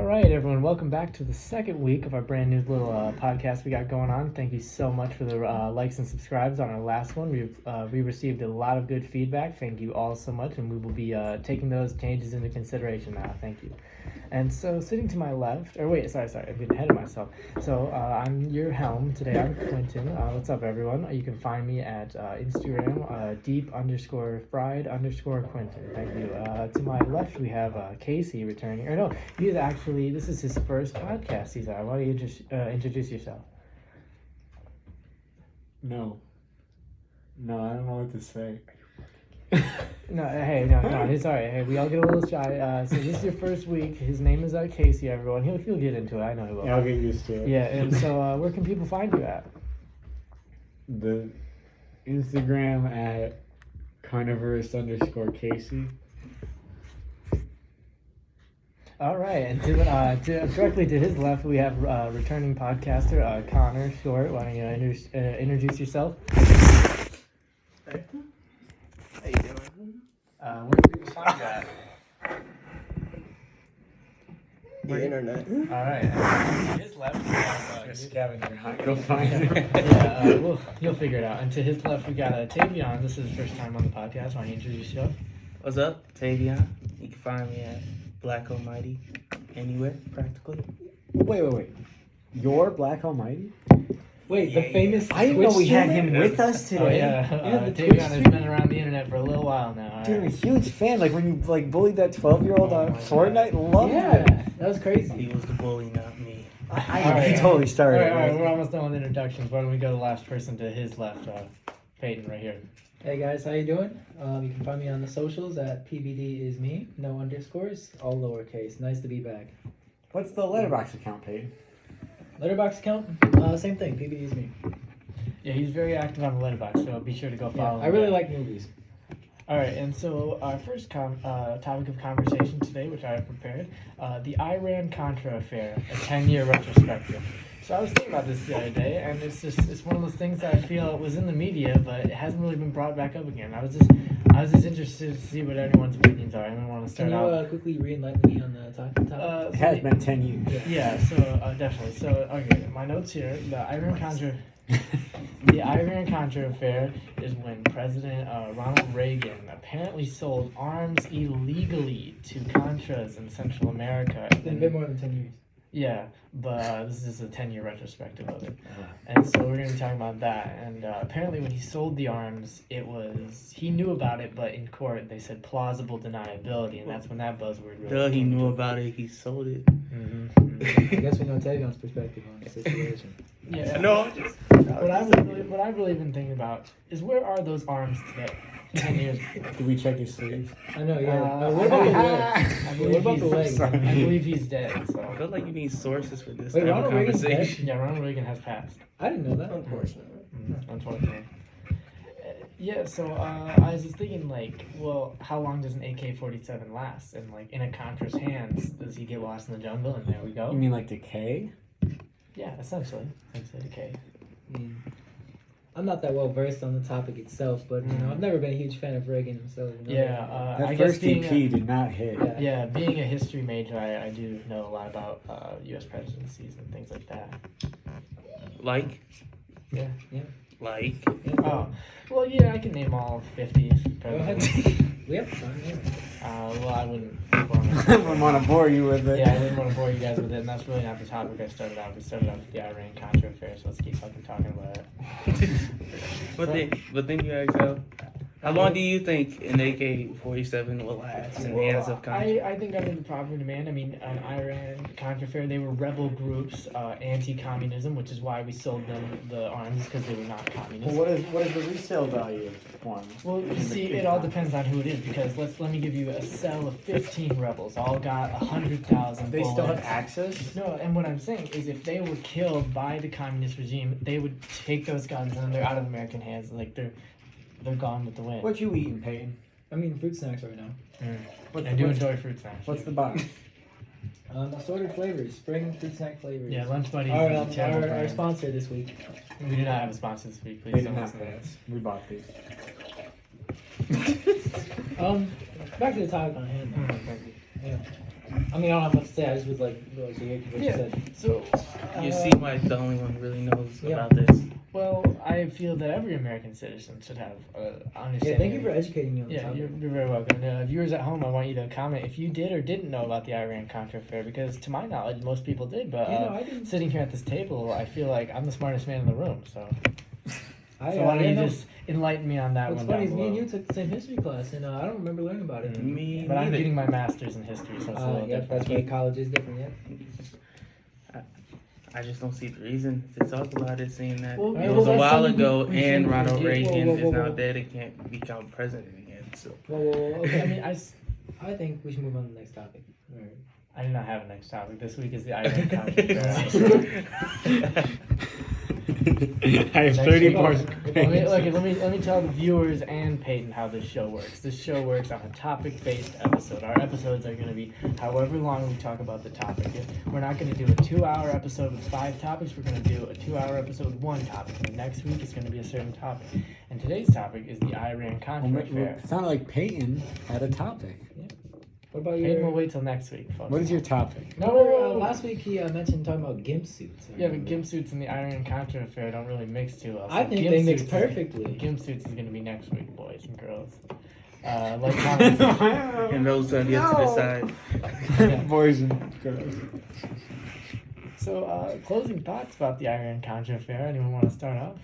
right, everyone. Welcome back to the second week of our brand new little podcast we got going on. Thank you so much for the likes and subscribes on our last one. We received a lot of good feedback. Thank you all so much, and we will be taking those changes into consideration now. Thank you. And so, sitting to my left, or wait, sorry, I'm getting ahead of myself. So, I'm your helm today. I'm Quentin. What's up, everyone? You can find me at Instagram, deep_fried_Quentin. Thank you. To my left, we have Casey returning. Or no, this is his first podcast he's on. Why don't you just introduce yourself? No, I don't know what to say. No, it's all right. Hey, we all get a little shy. So this is your first week. His name is Casey, everyone. He'll get into it. I know he will. Yeah, I'll get used to it. Yeah, and so where can people find you at? The Instagram at carnivorous_Casey. All right, and directly to his left, we have returning podcaster Connor Short. Why don't you introduce yourself? Hey. How you doing? Where can people find you at? The internet. All right, and to his left, we have Scavenger hunt. Go find it. yeah, you'll figure it out. And to his left, we got Tavion. This is his first time on the podcast. Why don't you introduce yourself? What's up, Tavion? You can find me at Black Almighty anywhere, practically. Wait. You're Black Almighty? Wait, the famous. I didn't know we had him with us today. Oh yeah, Tavion has been around the internet for a little while now. Dude, I'm a huge fan. Like when you bullied that 12-year-old on Fortnite, loved it. That was crazy. He was the bully, not me. He totally started. All right, we're almost done with introductions. Why don't we go to the last person to his left, Peyton, right here. Hey guys, how you doing? You can find me on the socials at PBDisme, no underscores, all lowercase. Nice to be back. What's the letterbox account, Peyton? Letterbox account? Same thing, PBDisme. Yeah, he's very active on the letterbox, so be sure to go follow him. I really like movies. All right, and so our first topic of conversation today, which I have prepared, the Iran Contra Affair, a 10-year retrospective. So I was thinking about this the other day, and it's one of those things that I feel was in the media, but it hasn't really been brought back up again. I was just interested to see what everyone's opinions are. I didn't want to start out. Can you quickly re-enlighten me on the topic? It has been 10 years. Yeah, so definitely. So okay, my notes here. The Iran Contra Affair is when President Ronald Reagan apparently sold arms illegally to Contras in Central America. It's been a bit more than 10 years. Yeah, but this is a 10-year retrospective of it. And so we're going to be talking about that. And apparently when he sold the arms, he knew about it, but in court they said plausible deniability, and that's when that buzzword really He knew about it, he sold it. Mm-hmm. I guess we know Tavion's perspective on the situation. Yeah. No, What I've really been thinking about is where are those arms today? 10 years. Did we check his sleeves? I know, yeah. What about the leg? What about the leg? I believe he's dead. So. I feel like you need sources for this Wait, type of Ronald Reagan's dead? conversation. Yeah, Ronald Reagan has passed. I didn't know that. Unfortunately. Unfortunately. Yeah, so I was just thinking, how long does an AK-47 last? And, in a Contra's hands, does he get lost in the jungle? And there we go. You mean like decay? Yeah, essentially decay. I'm not that well versed on the topic itself, but I've never been a huge fan of Reagan himself. Yeah, That I first guess EP did not hit. Yeah, being a history major, I do know a lot about U.S. presidencies and things like that. Like? Yeah. Like? Oh, well, yeah, I can name all 50 presidents. We have fun, yeah. Well, I wouldn't. I wouldn't want to bore you with it. Yeah, I didn't want to bore you guys with it, and that's really not the topic I started out. We started out with the Iran Contra Affair, so let's keep fucking talking about it. But then you ask how long do you think an AK-47 will last in the hands of Contra? I think under the proper demand. I mean, an Iran Contra Affair, they were rebel groups, anti-communism, which is why we sold them the arms, because they were not communist. Well, what is the resale value of one? Well, you see, it all depends on who it is, because let me give you a cell of 15 rebels, all got 100,000 They still have bullets. access? No, and what I'm saying is if they were killed by the communist regime, they would take those guns and then they're out of American hands. They're gone with the wind. What you eating, Peyton? I mean, fruit snacks right now. I do enjoy fruit snacks. What's the box? Assorted flavors, spring fruit snack flavors. Yeah, Lunch Buddies Our, is a terrible our brand. sponsor this week. We do not have a sponsor this week. Please They don't did not listen pay to us. We bought these. Back to the topic on hand. Thank you. Yeah. I mean, I don't have much to say. I just was like to hear what you said. So, You see why the only one who really knows Yeah. about this. well, I feel that every American citizen should have understanding. Yeah, thank you for educating me on the Yeah, topic. you're very welcome. Viewers at home, I want you to comment if you did or didn't know about the Iran Contra Affair, because to my knowledge, most people did. But I didn't. sitting here at this table, I feel like I'm the smartest man in the room. So why don't you didn't know. just enlighten me on that What's one funny down is me and below. you took the same history class, and I don't remember learning about it. Me But I'm neither. getting my master's in history, so it's a little Yeah, different. that's why college is different. Yeah. I just don't see the reason to talk about it, seeing that Well, it well, was a that's while something ago we and shouldn't Ronald forget. Reagan Whoa, is now whoa. dead and can't become president again. So Well, okay. I mean, I think we should move on to the next topic. All right. I do not have a next topic. This week is the Iran Contra Affair. I have Next 30 week- more. Let me tell the viewers and Peyton how this show works. This show works on a topic-based episode. Our episodes are going to be however long we talk about the topic. We're not going to do a 2-hour episode with 5 topics. We're going to do a 2-hour episode with 1 topic. And next week is going to be a certain topic. And today's topic is the Iran Contra Affair. It sounded like Peyton had a topic. What about Peyton will your? wait till next week, folks. What is your topic? No, Last week he mentioned talking about gimp suits. Yeah, but gimp suits and the Iran Contra Affair don't really mix too well. I So think gimp they mix suits perfectly. Gimp suits is going to be next week, boys and girls. Like comments. and those on the other side. Boys and girls. So, closing thoughts about the Iran Contra Affair. Anyone want to start off?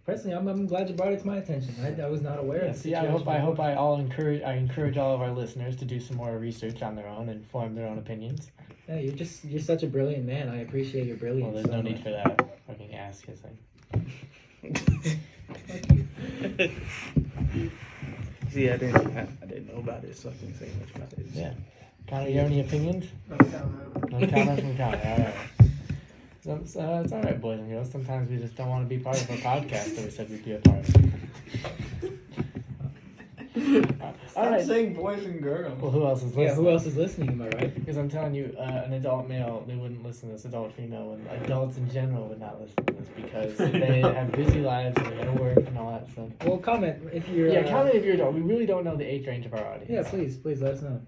Personally, I'm glad you brought it to my attention. I was not aware. Yeah, of the see, I situation hope before. I encourage all of our listeners to do some more research on their own and form their own opinions. Yeah, you're such a brilliant man. I appreciate your brilliance. Well, there's so no need much. for that fucking ass kissing. See, I didn't know about it, so I can't say much about it. Yeah. Connor, you have any opinions? No comment. No comment from Connor. All right. So, it's all right, boys and girls. Sometimes we just don't want to be part of a podcast that we said we'd be a part of. All right. saying boys and girls. Well, who else is listening? Yeah, who else is listening? Am I right? Because I'm telling you, an adult male, they wouldn't listen to this. Adult female, and adults in general would not listen to this because they have busy lives and they gotta work and all that stuff. Well, comment if you're. Yeah, comment if you're adult. We really don't know the age range of our audience. Yeah, please let us know.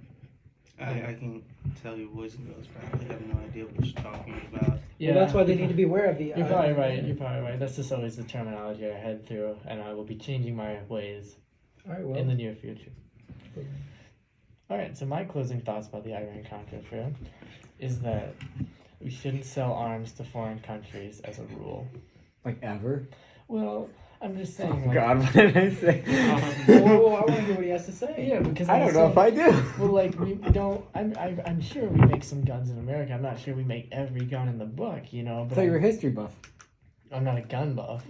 I can tell you boys and girls probably have no idea what you're talking about. Yeah, Well, that's why they need to be aware of the. You're probably right. You're probably right. That's just always the terminology I head through, and I will be changing my ways All right. Well. in the near future. All right. So my closing thoughts about the Iran Contra Affair is that we shouldn't sell arms to foreign countries as a rule. Like ever? Well, I'm just saying. Oh like, God, what did I say? Whoa, I want to hear what he has to say. Yeah, because I don't know if I do. Well, like we don't. I'm sure we make some guns in America. I'm not sure we make every gun in the book, you know. I But thought you were a history buff. I'm not a gun buff.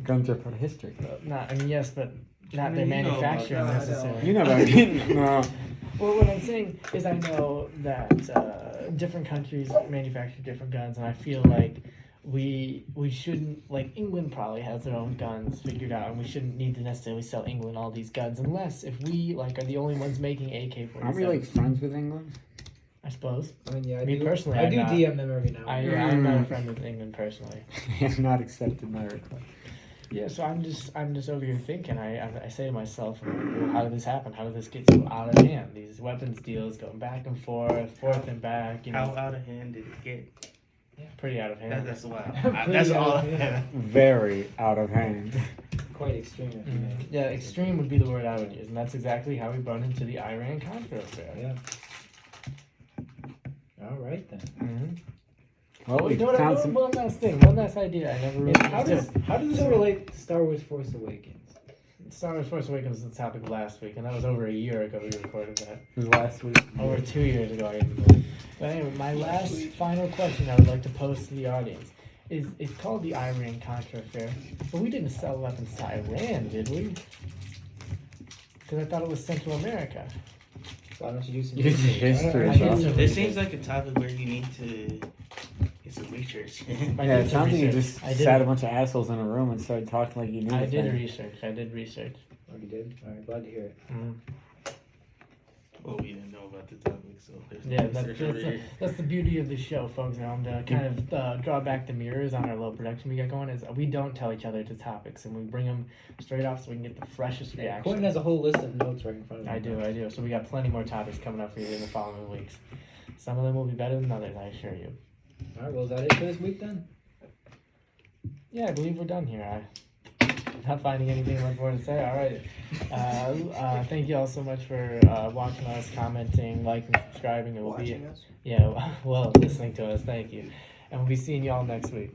Guns are part of history. Not. I mean, yes, but not their You know about manufacturing that. necessarily. You know about it. No. Well, what I'm saying is I know that different countries manufacture different guns, and I feel like we shouldn't, like, England probably has their own guns figured out, and we shouldn't need to necessarily sell England all these guns unless if we, like, are the only ones making AK-47. Aren't we like friends with England? I suppose. I mean, yeah. Me personally, I I'm do not. DM them every now and then. I'm not a friend with England personally. They have not accepted my request. Yeah, so I'm just over here thinking. I say to myself, well, how did this happen? How did this get so out of hand? These weapons deals going back and forth and back. You know, How out of hand did it get? pretty out of hand. That's wild. Pretty That's out all. of hand. Very out of hand. Quite extreme. If you may. Yeah, extreme would be the word I would use, and that's exactly how we run into the Iran Contra Affair. Yeah. All right then. Mm-hmm. Well, we You know what? found some. One last thing. One last idea. I never really. How does this relate to Star Wars Force Awakens? Star Wars Force Awakens was the topic last week, and that was over a year ago we recorded that. It was last week. Over 2 years ago, I even believe. But anyway, my last final question I would like to pose to the audience is: it's called the Iran Contra Affair, but we didn't sell weapons to Iran, did we? Because I thought it was Central America. Why don't you do some Use the history, I did bro. some It seems like a topic where you need to get some research. I Yeah, did it some sounds like you research. just I did- sat a bunch of assholes in a room and started talking like you knew I the did thing. research. I did research. Oh, you did? All right, glad to hear it. Mm. Well, we didn't know about the topic, so there's no Yeah, research over here. that's the beauty of the show, folks. And to kind of draw back the mirrors on our little production we got going is we don't tell each other the topics, and we bring them straight off so we can get the freshest reaction. Quentin has a whole list of notes right in front of him. I do. So we got plenty more topics coming up for you in the following weeks. Some of them will be better than others, I assure you. All right, well, is that it for this week then? Yeah, I believe we're done here. I'm not finding anything much more to say. All right. Thank you all so much for watching us, commenting, liking, subscribing. And we'll Watching us? Yeah, well, listening to us. Thank you. And we'll be seeing you all next week.